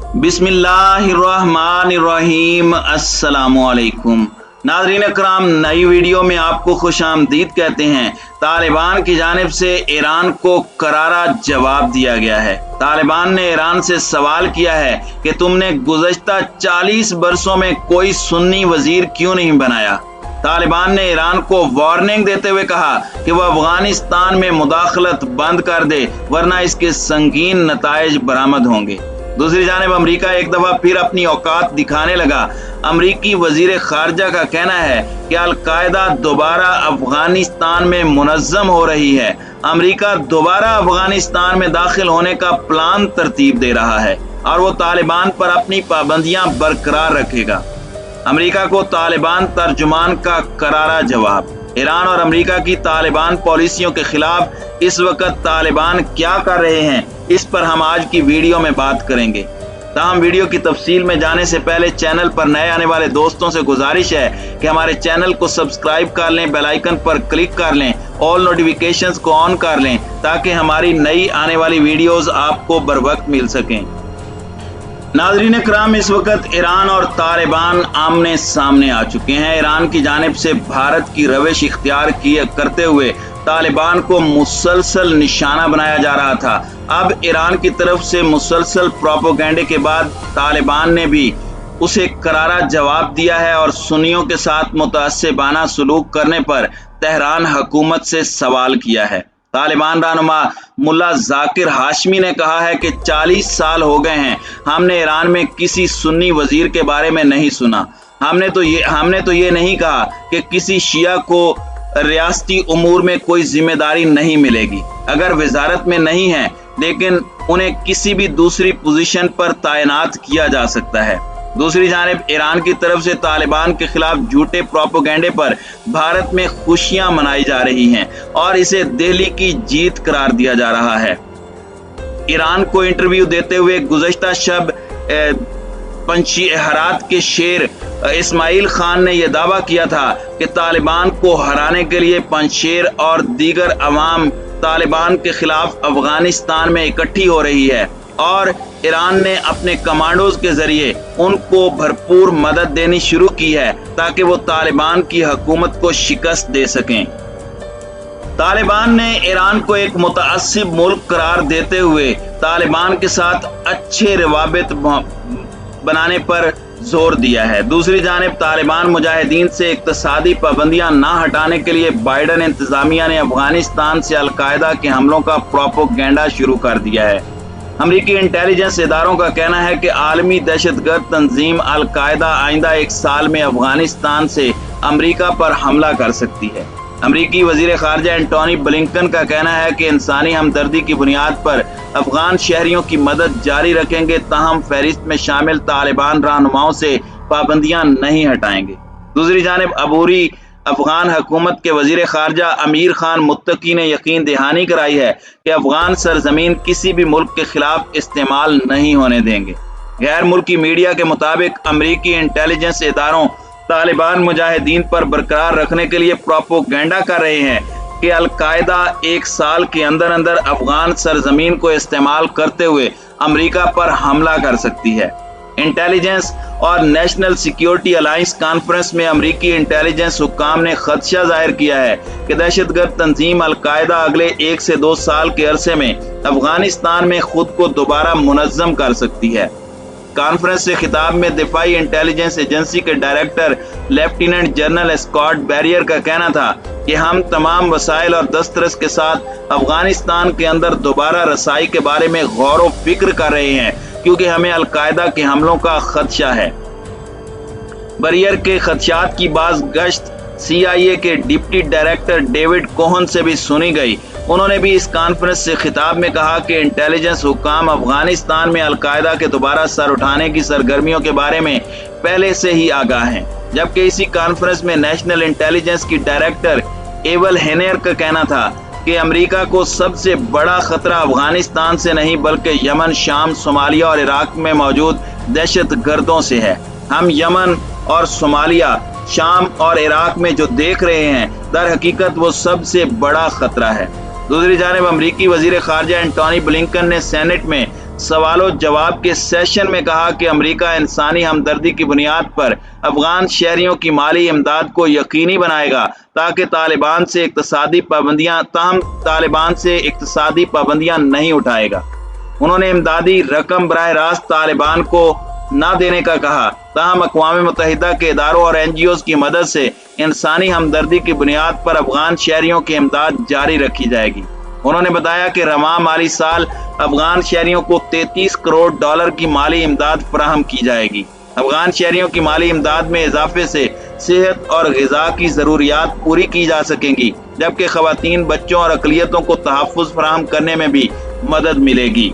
बिस्मिल्लाहिर्रहमानिर्रहीम। अस्सलामुअलैकुम नाज़रीन अकराम, नई वीडियो में आपको खुश आमदीद कहते हैं। तालिबान की जानिब से ईरान को करारा जवाब दिया गया है। तालिबान ने ईरान से सवाल किया है कि तुमने गुज़श्ता 40 बरसों में कोई सुन्नी वजीर क्यों नहीं बनाया। तालिबान ने ईरान को वार्निंग देते हुए कहा कि वह अफगानिस्तान में मुदाखलत बंद कर दे, वरना इसके संगीन नताइज बरामद होंगे। दूसरी जानिब अमेरिका एक दफा फिर अपनी औकात दिखाने लगा। अमेरिकी वजीर खारजा का कहना है कि अल-कायदा दोबारा अफगानिस्तान में मुनज़्ज़म हो रही है। अमेरिका दोबारा अफगानिस्तान में दाखिल होने का प्लान तरतीब दे रहा है और वो तालिबान पर अपनी पाबंदियां बरकरार रखेगा। अमेरिका को तालिबान तर्जुमान का करारा जवाब। ईरान और अमेरिका की तालिबान पॉलिसियों के खिलाफ इस वक्त तालिबान क्या कर रहे हैं, इस पर हम आज की वीडियो में बात करेंगे। ताहम वीडियो की तफसील में जाने से पहले चैनल पर नए आने वाले दोस्तों से गुजारिश है कि हमारे चैनल को सब्सक्राइब कर लें, बेल आइकन पर क्लिक कर लें, ऑल नोटिफिकेशंस को ऑन कर लें ताकि हमारी नई आने वाली वीडियोस आपको बर वक्त मिल सकें। नाज़रीन इकराम, इस वक्त ईरान और तालिबान आमने सामने आ चुके हैं। ईरान की जानिब से भारत की रविश इख्तियार करते हुए तालिबान को मुसलसल निशाना बनाया जा रहा था। अब ईरान की तरफ से मुसलसल प्रोपेगेंडे के बाद तालिबान ने भी उसे करारा जवाब दिया है और सुन्नियों के साथ मुतअस्सिबाना सलूक करने पर तेहरान हुकूमत से सवाल किया है। तालिबान रहनुमा मुल्ला जाकिर हाशमी ने कहा है कि 40 साल हो गए हैं, हमने ईरान में किसी सुन्नी वजीर के बारे में नहीं सुना। हमने तो ये नहीं कहा कि किसी शिया को रियासती उमूर में कोई जिम्मेदारी नहीं मिलेगी। अगर वजारत में नहीं है लेकिन उन्हें किसी भी दूसरी पोजीशन पर तैनात किया जा सकता है। दूसरी जानिब ईरान की तरफ से तालिबान के खिलाफ झूठे प्रोपेगेंडे पर भारत में खुशियां मनाई जा रही हैं और इसे दिल्ली की जीत करार दिया जा रहा है। ईरान को इंटरव्यू देते हुए गुज़श्ता शब पंचीहरात के शेर इस्माइल खान ने यह दावा किया था कि तालिबान को हराने के लिए पंशेर और दीगर अवाम तालिबान के खिलाफ अफगानिस्तान में इकट्ठी हो रही है और ईरान ने अपने कमांडोज के जरिए उनको भरपूर मदद देनी शुरू की है ताकि वो तालिबान की हुकूमत को शिकस्त दे सकें। तालिबान ने ईरान को एक मुतअस्सिब मुल्क करार देते हुए तालिबान के साथ अच्छे रवाबित बनाने पर जोर दिया है। दूसरी जानिब तालिबान मुजाहिदीन से इक्तसादी पाबंदियां ना हटाने के लिए बाइडन इंतजामिया ने अफगानिस्तान से अल-कायदा के हमलों का प्रोपेगेंडा शुरू कर दिया है। अमरीकी इंटेलिजेंस इदारों का कहना है कि आलमी दहशतगर्द तंजीम अल-कायदा आइंदा 1 साल में अफगानिस्तान से अमरीका पर हमला कर सकती है। अमरीकी वजीर खारजा एंटोनी ब्लिंकन का कहना है कि इंसानी हमदर्दी की बुनियाद पर अफगान शहरियों की मदद जारी रखेंगे, ताहम फहरिस्त में शामिल तालिबान रहनुमाओं से पाबंदियां नहीं हटाएंगे। दूसरी जानिब अबूरी अफगान हुकूमत के वजीर खारजा अमीर खान मुत्तकी ने यकीन दहानी कराई है कि अफगान सरजमीन किसी भी मुल्क के खिलाफ इस्तेमाल नहीं होने देंगे। गैर मुल्की मीडिया के मुताबिक अमरीकी इंटेलिजेंस इदारों तालिबान मुजाहिदीन पर बरकरार रखने के लिए प्रोपेगेंडा कर रहे हैं कि अल-कायदा 1 साल के अंदर अंदर अफगान सरजमीन को इस्तेमाल करते हुए अमेरिका पर हमला कर सकती है। इंटेलिजेंस और नेशनल सिक्योरिटी अलायंस कॉन्फ्रेंस में अमरीकी इंटेलिजेंस हुक्काम ने खदशा जाहिर किया है कि दहशतगर्द तंजीम अल-कायदा अगले 1 से 2 साल के अरसे में अफगानिस्तान में खुद को दोबारा मुनज़्ज़म कर सकती है। कॉन्फ्रेंस से खिताब में दिफाई इंटेलिजेंस एजेंसी के director lieutenant general Scott Berrier का कहना था कि हम तमाम वसाइल और दस्तरस के साथ अफगानिस्तान के अंदर दोबारा रसाई के बारे में गौर व फिक्र कर रहे हैं क्योंकि हमें अल-कायदा के हमलों का खदशा है। बैरियर के खदशात की बाज गश्त CIA के डिप्टी डायरेक्टर डेविड कोहन से भी सुनी गई। उन्होंने भी इस कॉन्फ्रेंस से खिताब में कहा कि इंटेलिजेंस हुक्काम अफगानिस्तान में अल-कायदा के दोबारा सर उठाने की सरगर्मियों के बारे में पहले से ही आगाह हैं। जबकि इसी कॉन्फ्रेंस में नेशनल इंटेलिजेंस की डायरेक्टर एवल हेनेर का कहना था कि अमेरिका को सबसे बड़ा खतरा अफगानिस्तान से नहीं बल्कि यमन, शाम, सोमालिया और इराक में मौजूद दहशत गर्दों से है। हम यमन और सोमालिया, शाम और इराक में जो देख रहे हैं दर हकीकत वो सबसे बड़ा खतरा है। दूसरी जानिब अमरीकी वजीर खारजा एंटोनी ब्लिंकन ने सेनेट में सवालों जवाब के सेशन में कहा कि अमेरिका इंसानी हमदर्दी की बुनियाद पर अफगान शहरियों की माली इमदाद को यकीनी बनाएगा ताकि तालिबान से इक्तसादी पाबंदियां नहीं उठाएगा। उन्होंने इमदादी रकम बराह रास्त तालिबान को न देने का कहा, ताहम अक़वाम मुत्तहिदा के इदारों और NGOs की मदद से इंसानी हमदर्दी की बुनियाद पर अफगान शहरियों की इमदाद जारी रखी जाएगी। उन्होंने बताया कि रवां माली साल अफगान शहरियों को $33 करोड़ की माली इमदाद फराहम की जाएगी। अफगान शहरियों की माली इमदाद में इजाफे से सेहत और ग़िज़ा की ज़रूरियात पूरी की जा सकेंगी, जबकि ख़वातीन, बच्चों और अक़लियतों को तहफ़्फ़ुज़ फराहम करने में भी मदद मिलेगी।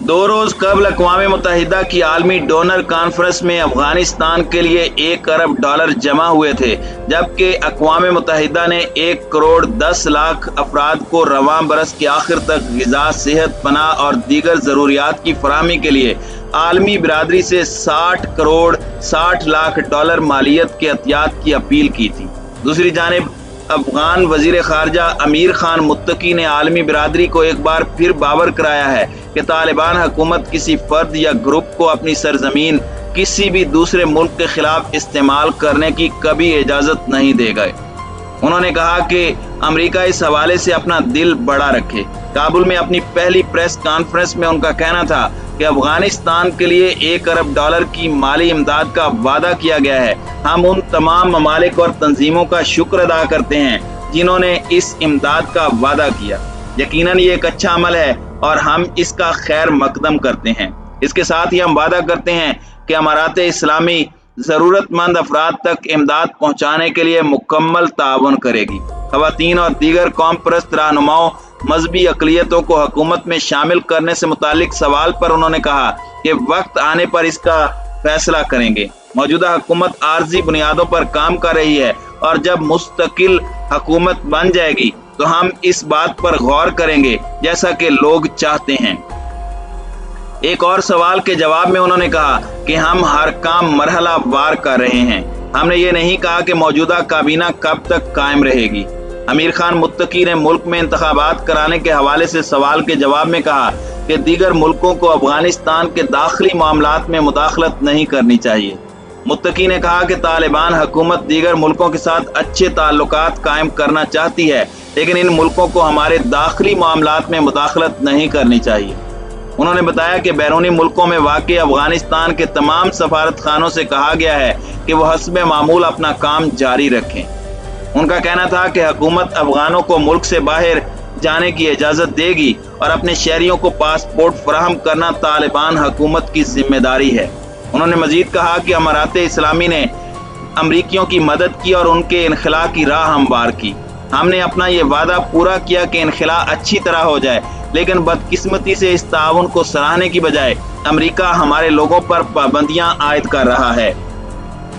2 रोज़ कबल अक़वाम मुत्तहिदा की आलमी डोनर कॉन्फ्रेंस में अफगानिस्तान के लिए $1 अरब जमा हुए थे, जबकि अक़वाम मुत्तहिदा ने 1 करोड़ 10 लाख अफराद को रवां बरस के आखिर तक ग़िज़ा, सेहत, पनाह और दीगर ज़रूरियात की फराहमी के लिए आलमी बिरादरी से $60 करोड़ 60 लाख मालियत के अतियात की अपील की थी। दूसरी जानिब अफगान वज़ीर ख़ारजा अमीर खान मुत्तकी ने आलमी बिरादरी को एक बार फिर बावर कराया है कि तालिबान हुकूमत किसी फर्द या ग्रुप को अपनी सरजमीन किसी भी दूसरे मुल्क के खिलाफ इस्तेमाल करने की कभी इजाज़त नहीं देगा। उन्होंने कहा कि अमेरिका इस हवाले से अपना दिल बड़ा रखे। काबुल में अपनी पहली प्रेस कॉन्फ्रेंस में उनका कहना था कि अफगानिस्तान के लिए $1 अरब की माली इमदाद का वादा किया गया है। हम उन तमाम ममालिक और तंजीमों का शुक्र अदा करते हैं जिन्होंने इस इमदाद का वादा किया। यकीनन ये एक अच्छा अमल है और हम इसका खैर मकदम करते हैं। इसके साथ ही हम वादा करते हैं कि अमारात इस्लामी ज़रूरतमंद अफराद तक इमदाद पहुँचाने के लिए मुकम्मल ताउन करेगी। ख़वातीन और दीगर कौम परस्त रहनुमाओं, मजहबी अक़लियतों को हुकूमत में शामिल करने से मुतालिक सवाल पर उन्होंने कहा कि वक्त आने पर इसका फैसला करेंगे। मौजूदा हुकूमत आर्जी बुनियादों पर काम कर रही है और जब मुस्तकिल हुकूमत बन जाएगी तो हम इस बात पर गौर करेंगे जैसा कि लोग चाहते हैं। एक और सवाल के जवाब में उन्होंने कहा कि हम हर काम मरहला वार कर रहे हैं। हमने ये नहीं कहा कि मौजूदा काबीना कब तक कायम रहेगी। अमीर खान मुत्तकी ने मुल्क में इंतखाबात कराने के हवाले से सवाल के जवाब में कहा कि दीगर मुल्कों को अफगानिस्तान के दाखिली मामलात में मुदाखलत नहीं करनी चाहिए। मुत्तकी ने कहा कि तालिबान हुकूमत दीगर मुल्कों के साथ अच्छे ताल्लुकात कायम करना चाहती है, लेकिन इन मुल्कों को हमारे दाखिली मामलात में मुदाखलत नहीं करनी चाहिए। उन्होंने बताया कि बैरूनी मुल्कों में वाक़ई अफगानिस्तान के तमाम सफारत खानों से कहा गया है कि वह हस्बे मामूल अपना काम जारी रखें। उनका कहना था कि हुकूमत अफगानों को मुल्क से बाहर जाने की इजाज़त देगी और अपने शहरियों को पासपोर्ट फराहम करना तालिबान हुकूमत की जिम्मेदारी है। उन्होंने मजीद कहा कि अमारात इस्लामी ने अमरीकियों की मदद की और उनके इनखला की राह हमवार की। हमने अपना ये वादा पूरा किया कि इनखला अच्छी तरह हो जाए, लेकिन बदकिस्मती से इस ताउन को सराहने की बजाय अमेरिका हमारे लोगों पर पाबंदियां आयद कर रहा है।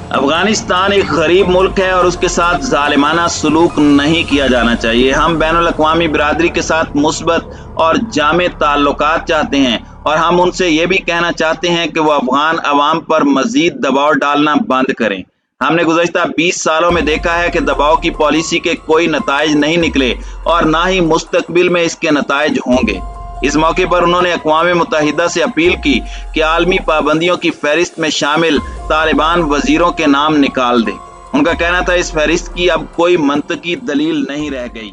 अफगानिस्तान एक गरीब मुल्क है और उसके साथ जालिमाना सलूक नहीं किया जाना चाहिए। हम बैनुल अक़वामी बिरादरी के साथ मुस्बत और जामे ताल्लुकात चाहते हैं और हम उनसे ये भी कहना चाहते हैं कि वो अफगान अवाम पर मजीद दबाव डालना बंद करें। हमने गुज़श्ता 20 सालों में देखा है कि दबाव की पॉलिसी के कोई नताइज नहीं निकले और ना ही मुस्तकबिल में इसके नताइज होंगे। इस मौके पर उन्होंने अक़वाम मुत्तहिदा से अपील की कि आलमी पाबंदियों की फहरिस्त में शामिल तालिबान वजीरों के नाम निकाल दे। उनका कहना था इस फहरिस्त की अब कोई मंतकी दलील नहीं रह गई।